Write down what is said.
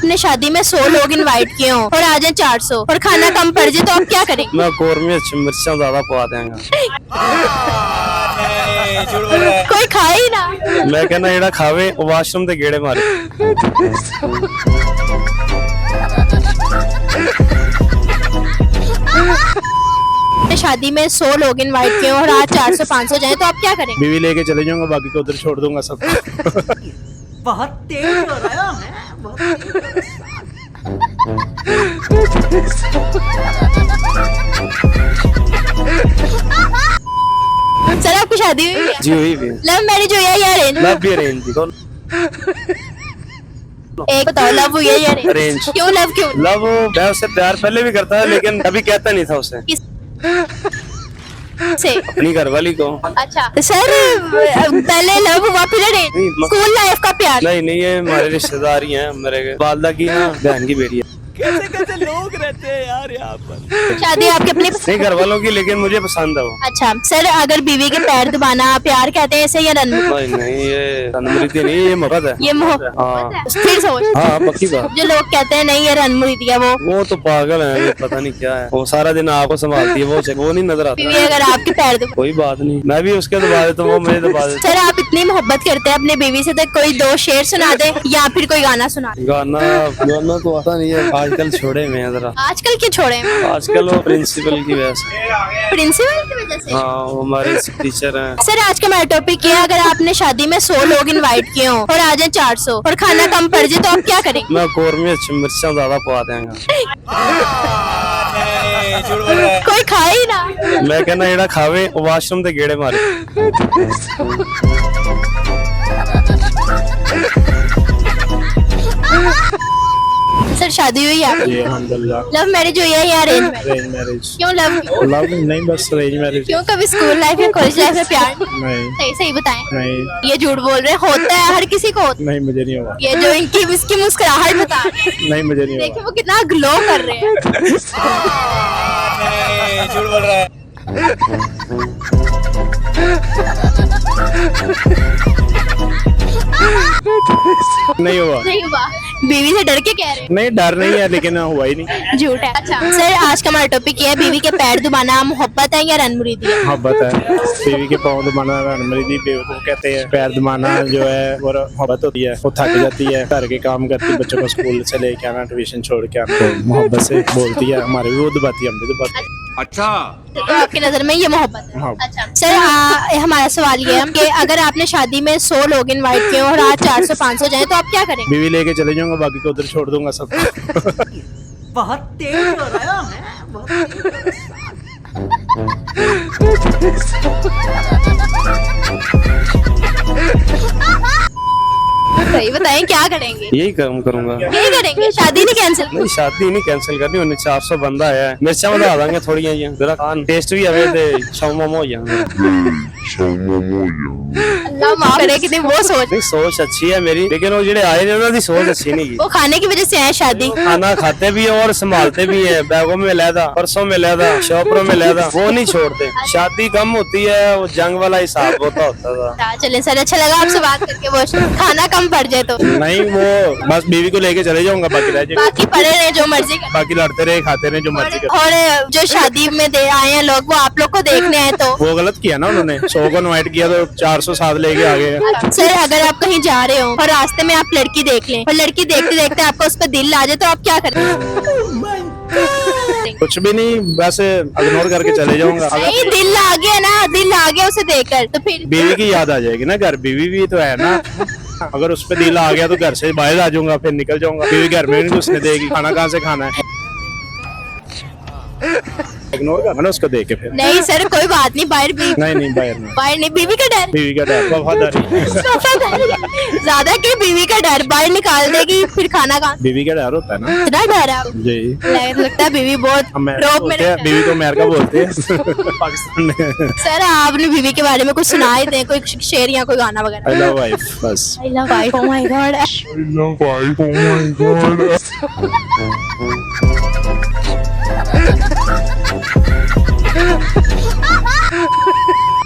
आपने शादी में 100 लोग इनवाइट किए हो और आ जाए 400 और खाना कम पड़ जाए तो आप क्या करेंगे? मैं कौरमे मिर्चा ज्यादा पवा देंगे। कोई खाए ही ना। मैं कहना जेड़ा खावे वो वाशरूम ते गेड़े मारे। शादी में 100 लोग इनवाइट किए हो और आज 400-500 जाए तो आप क्या करेंगे? बीवी लेके चले जाऊंगा, बाकी को उधर छोड़ दूंगा सब। बहुत तेज हो रहा है बहुत सर आपकी शादी हुई है? जी हुई भी। लव मैरिज हुई है या अरेंज? लव भी अरेंज थी। एक बताओ, लव हुई है या अरेंज? अरेंज। क्यों लव क्यों? लव मैं उससे प्यार पहले भी करता था, लेकिन कभी कहता नहीं था उसे, किस से? अपनी घरवाली को। अच्छा तो सर पहले लव हुआ फिर अरेंज? नहीं, स्कूल लाइफ का प्यार? नहीं ये हमारे रिश्तेदार ही हैं, मेरे वालदा की ना बहन की बेटी है। कैसे कैसे लोग रहते हैं यार यहाँ पर। शादी आपके अपने नहीं घर वालों की, लेकिन मुझे पसंद है वो। अच्छा सर, अगर बीवी के पैर दबाना प्यार कहते हैं ऐसे या रनमुख? नहीं ये रनमुरीदी नहीं, ये मोहब्बत है। ये मोहब्बत हाँ है। फिर सोच, हाँ पक्की बात। जो लोग कहते हैं नहीं ये रनमुरीदी है, वो तो पागल है, ये पता नहीं क्या है। वो सारा दिन आपको संभालती है, वो नहीं नजर आता। बीवी अगर आपके पैर दबा, कोई बात नहीं, मैं भी उसके दबा देता हूँ, वो मुझे दबा देता सर आप इतनी मोहब्बत करते हैं अपने बीवी से तो कोई 2 शेर सुना दे या फिर कोई गाना सुना दे। है। गाना तो आता नहीं है आजकल, छोड़े में जरा। आजकल क्यों छोड़े हैं? आजकल वो प्रिंसिपल की वजह से। प्रिंसिपल की वजह से? हाँ वो हमारे टीचर हैं। सर आज का हमारा टॉपिक ये है, अगर आपने शादी में 100 लोग इनवाइट किए हो और आ जाए 400 और खाना कम पड़ जाए तो आप क्या करेंगे? मैं कौरमे मिर्चा ज्यादा पवा देंगे। कोई खाए ही ना। मैं कहना जेड़ा खावे वो वाशरूम ते गेड़े मारे। सर शादी हुई है आपकी? अल्हम्दुलिल्लाह। लव मैरिज हुई है या अरेंज मैरिज? Arrange marriage. क्यों लव? लव नहीं, बस अरेंज मैरिज। क्यों, कभी स्कूल लाइफ या कॉलेज लाइफ में प्यार नहीं सही सही बताएं। नहीं ये झूठ बोल रहे हैं, होता है हर किसी को होता नहीं, मुझे नहीं हुआ। है। ये जो इनकी इसकी मुस्कुराहट बता रहे हैं, नहीं मुझे नहीं देखिए वो कितना ग्लो कर रहे हैं। झूठ बोल रहा है। नहीं हुआ। नहीं हुआ? बीवी से डर के कह रहे हैं? नहीं डर नहीं है, लेकिन हुआ ही नहीं। झूठ है। अच्छा सर आज का हमारा टॉपिक ये है, बीवी के पैर दबाना मोहब्बत है या रनमुरीदी है? मोहब्बत है। बीवी के पाँव दबाना रनमुरीदी बेवकूफ कहते हैं। पैर दबाना जो है वो मोहब्बत होती है। वो थक जाती है, घर के काम करती है, बच्चों को स्कूल से लेके आना, ट्यूशन छोड़ के आना, तो मोहब्बत से बोलती है। हमारे भी वो दबाती है, हम भी दबाते हैं। अच्छा तो आपकी नजर में ये मोहब्बत है? हाँ। अच्छा सर हमारा सवाल ये है कि अगर आपने शादी में 100 लोग इनवाइट किए और आज 400-500 जाए तो आप क्या करेंगे? बीवी लेके चले जाऊंगा, बाकी को उधर छोड़ दूंगा सब। बहुत तेज हो रहा है बहुत सही बताएं क्या करेंगे? यही काम करूंगा। यही करेंगे, शादी नहीं कैंसिल? नहीं शादी नहीं कैंसिल करनी, उन्हें 400 बंदा है, मिर्चा बना देंगे थोड़ी जरा खान टेस्ट भी आवे ते शौम हो जाएंगे। अल्लाह माफ करे, कितनी वो सोच। नहीं सोच अच्छी है मेरी, लेकिन वो जेडे आए ने उनकी सोच अच्छी नहीं की। वो खाने की वजह से आए शादी। खाना खाते भी है और संभालते भी है, बैगों में लैदा, परसों में लैदा, शॉपरों में लैदा, वो नहीं छोड़ते। शादी कम होती है, वो जंग वाला हिसाब होता था। चले सर, अच्छा लगा आपसे बात करके। वो खाना कम पड़ जाए तो नहीं वो बस बीवी को लेके चले जाऊंगा, बाकी रह जाएगा। बाकी पड़े रहे जो मर्जी कर। बाकी लड़ते रहे खाते रहे जो मर्जी कर। और जो शादी में दे आए हैं लोग, वो आप लोग को देखने आए तो वो गलत किया ना उन्होंने। 100 को इनवाइट किया तो 400 साथ लेके आ गए। सर अगर आप कहीं जा रहे हो और रास्ते में आप लड़की देख लें और लड़की देखते देखते आपको उस पर दिल आ जाए तो आप क्या करेंगे? कुछ भी नहीं, बस इग्नोर करके चले जाऊंगा। नहीं, दिल आ गया ना, दिल आ गया उसे देखकर तो फिर बीवी की याद आ जाएगी ना, घर बीवी भी तो है ना। अगर उस पे दिल आ गया तो घर से बाहर आ जाऊंगा, फिर निकल जाऊंगा। बीवी घर में नहीं घुसने देगी, खाना कहाँ से खाना है। इग्नोर करना ना उसको देख के फिर। नहीं सर कोई बात नहीं, बाहर भी नहीं बाहर नहीं। बाहर नहीं, बीवी का डर। बीवी का डर, वफादारी। ज्यादा के बीवी का डर, बाहर निकाल देगी फिर खाना कहाँ? बीवी का डर होता है ना। इतना डर है आपको? जी लगता है बीवी बहुत टॉप में रखता है। बीवी को अमेरिका बोलते हैं पाकिस्तान में। सर आपने बीवी के बारे में कुछ सुना ही दें, कोई शेर या कोई गाना वगैरह? आई लव वाइफ बस। I love wife, oh my god. I love wife, oh my god.